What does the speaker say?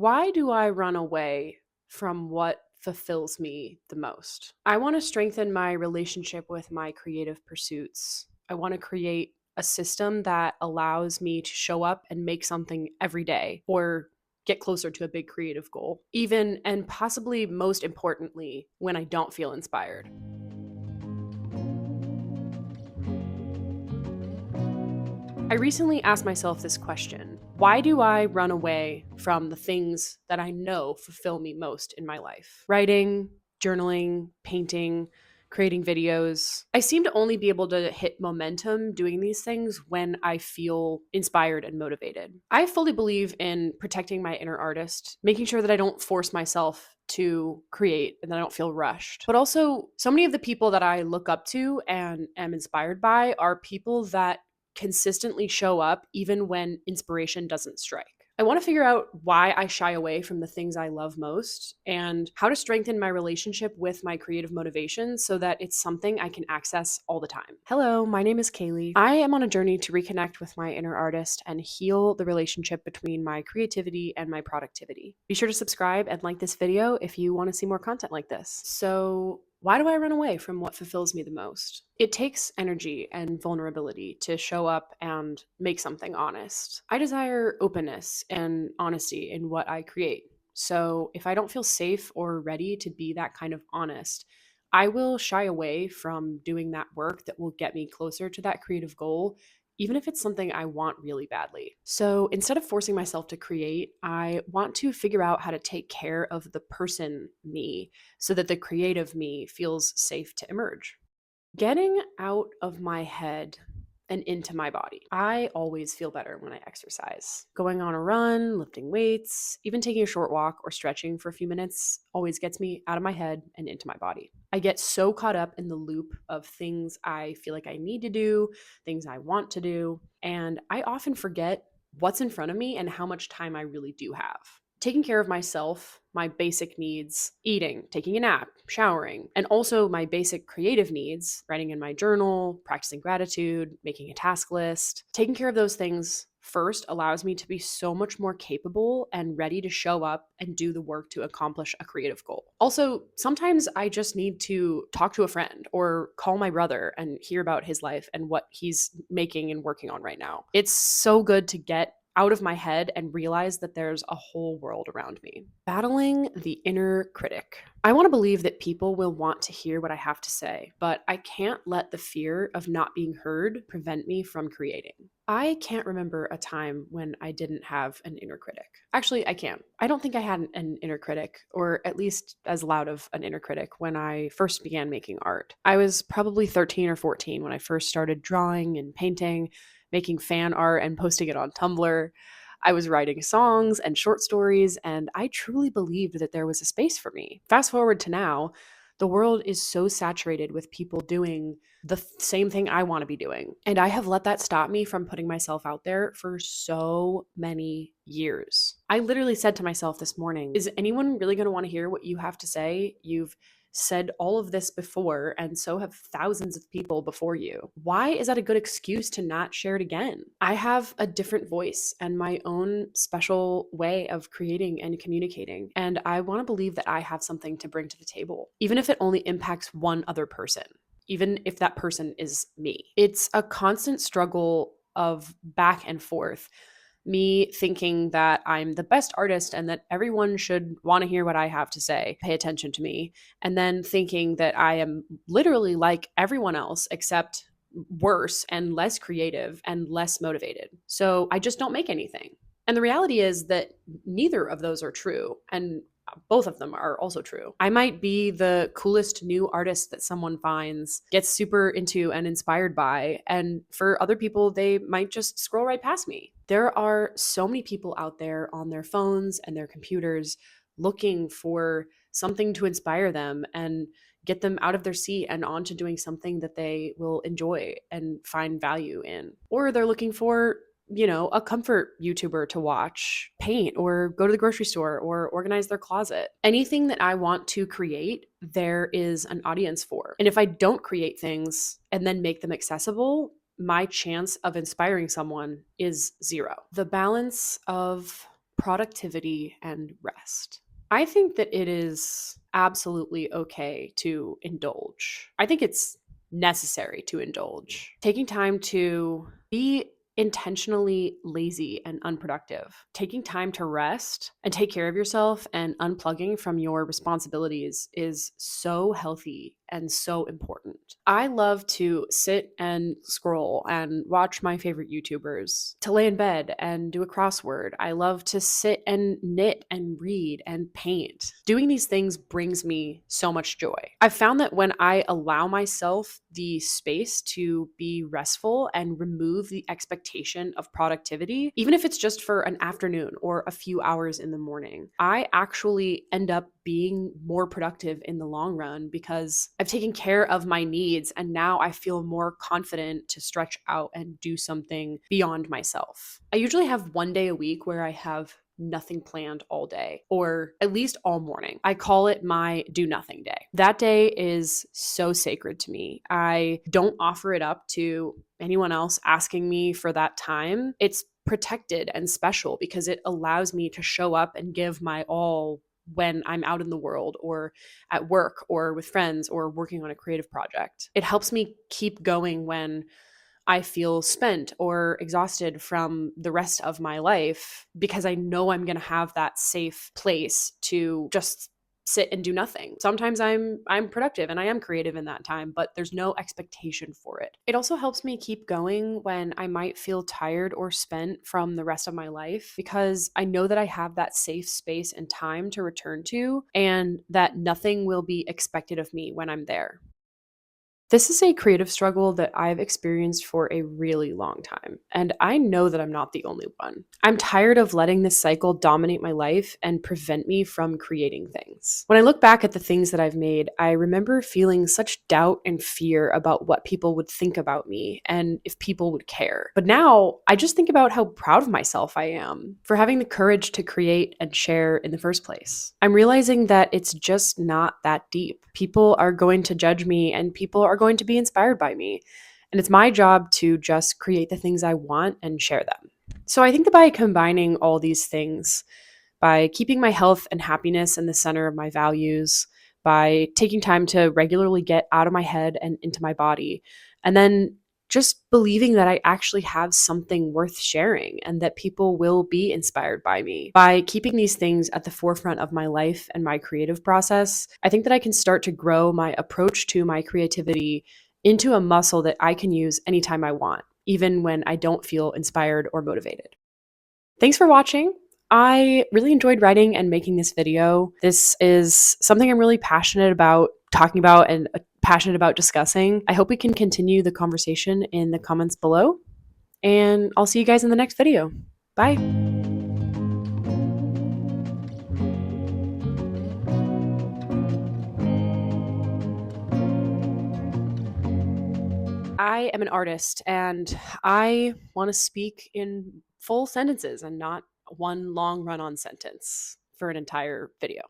Why do I run away from what fulfills me the most? I want to strengthen my relationship with my creative pursuits. I want to create a system that allows me to show up and make something every day or get closer to a big creative goal, even and possibly most importantly, when I don't feel inspired. I recently asked myself this question: why do I run away from the things that I know fulfill me most in my life? Writing, journaling, painting, creating videos. I seem to only be able to hit momentum doing these things when I feel inspired and motivated. I fully believe in protecting my inner artist, making sure that I don't force myself to create and that I don't feel rushed. But also, so many of the people that I look up to and am inspired by are people that consistently show up even when inspiration doesn't strike. I want to figure out why I shy away from the things I love most and how to strengthen my relationship with my creative motivation so that it's something I can access all the time. Hello, my name is Kaylee. I am on a journey to reconnect with my inner artist and heal the relationship between my creativity and my productivity. Be sure to subscribe and like this video if you want to see more content like this. So, why do I run away from what fulfills me the most? It takes energy and vulnerability to show up and make something honest. I desire openness and honesty in what I create. So if I don't feel safe or ready to be that kind of honest, I will shy away from doing that work that will get me closer to that creative goal, even if it's something I want really badly. So instead of forcing myself to create, I want to figure out how to take care of the person me so that the creative me feels safe to emerge. Getting out of my head and into my body. I always feel better when I exercise. Going on a run, lifting weights, even taking a short walk or stretching for a few minutes always gets me out of my head and into my body. I get so caught up in the loop of things I feel like I need to do, things I want to do, and I often forget what's in front of me and how much time I really do have. Taking care of myself, my basic needs, eating, taking a nap, showering, and also my basic creative needs, writing in my journal, practicing gratitude, making a task list. Taking care of those things first allows me to be so much more capable and ready to show up and do the work to accomplish a creative goal. Also, sometimes I just need to talk to a friend or call my brother and hear about his life and what he's making and working on right now. It's so good to get out of my head and realize that there's a whole world around me. Battling the inner critic. I want to believe that people will want to hear what I have to say, but I can't let the fear of not being heard prevent me from creating. I can't remember a time when I didn't have an inner critic. Actually, I can. I don't think I had an inner critic, or at least as loud of an inner critic, when I first began making art. I was probably 13 or 14 when I first started drawing and painting, making fan art and posting it on Tumblr. I was writing songs and short stories, and I truly believed that there was a space for me. Fast forward to now, the world is so saturated with people doing the same thing I want to be doing. And I have let that stop me from putting myself out there for so many years. I literally said to myself this morning, is anyone really going to want to hear what you have to say? You've said all of this before, and so have thousands of people before you. Why is that a good excuse to not share it again? I have a different voice and my own special way of creating and communicating, and I want to believe that I have something to bring to the table, even if it only impacts one other person, even if that person is me. It's a constant struggle of back and forth, me thinking that I'm the best artist and that everyone should want to hear what I have to say, pay attention to me, and then thinking that I am literally like everyone else except worse and less creative and less motivated. So I just don't make anything. And the reality is that neither of those are true. And both of them are also true. I might be the coolest new artist that someone finds, gets super into and inspired by, and for other people, they might just scroll right past me. There are so many people out there on their phones and their computers looking for something to inspire them and get them out of their seat and onto doing something that they will enjoy and find value in. Or they're looking for a comfort YouTuber to watch, paint, or go to the grocery store, or organize their closet. Anything that I want to create, there is an audience for. And if I don't create things and then make them accessible, my chance of inspiring someone is zero. The balance of productivity and rest. I think that it is absolutely okay to indulge. I think it's necessary to indulge. Taking time to be intentionally lazy and unproductive, taking time to rest and take care of yourself and unplugging from your responsibilities is so healthy and so important. I love to sit and scroll and watch my favorite YouTubers, to lay in bed and do a crossword. I love to sit and knit and read and paint. Doing these things brings me so much joy. I've found that when I allow myself the space to be restful and remove the expectation of productivity, even if it's just for an afternoon or a few hours in the morning, I actually end up being more productive in the long run because I've taken care of my needs and now I feel more confident to stretch out and do something beyond myself. I usually have one day a week where I have nothing planned all day, or at least all morning. I call it my do nothing day. That day is so sacred to me. I don't offer it up to anyone else asking me for that time. It's protected and special because it allows me to show up and give my all when I'm out in the world or at work or with friends or working on a creative project. It helps me keep going when I feel spent or exhausted from the rest of my life because I know I'm going to have that safe place to just sit and do nothing. Sometimes I'm productive and I am creative in that time, but there's no expectation for it. It also helps me keep going when I might feel tired or spent from the rest of my life because I know that I have that safe space and time to return to and that nothing will be expected of me when I'm there. This is a creative struggle that I've experienced for a really long time, and I know that I'm not the only one. I'm tired of letting this cycle dominate my life and prevent me from creating things. When I look back at the things that I've made, I remember feeling such doubt and fear about what people would think about me and if people would care. But now I just think about how proud of myself I am for having the courage to create and share in the first place. I'm realizing that it's just not that deep. People are going to judge me and people are going to be inspired by me. And it's my job to just create the things I want and share them. So I think that by combining all these things, by keeping my health and happiness in the center of my values, by taking time to regularly get out of my head and into my body, and then just believing that I actually have something worth sharing and that people will be inspired by me. By keeping these things at the forefront of my life and my creative process, I think that I can start to grow my approach to my creativity into a muscle that I can use anytime I want, even when I don't feel inspired or motivated. Thanks for watching. I really enjoyed writing and making this video. This is something I'm really passionate about talking about and passionate about discussing. I hope we can continue the conversation in the comments below, and I'll see you guys in the next video. Bye. I am an artist and I want to speak in full sentences and not one long run on sentence for an entire video.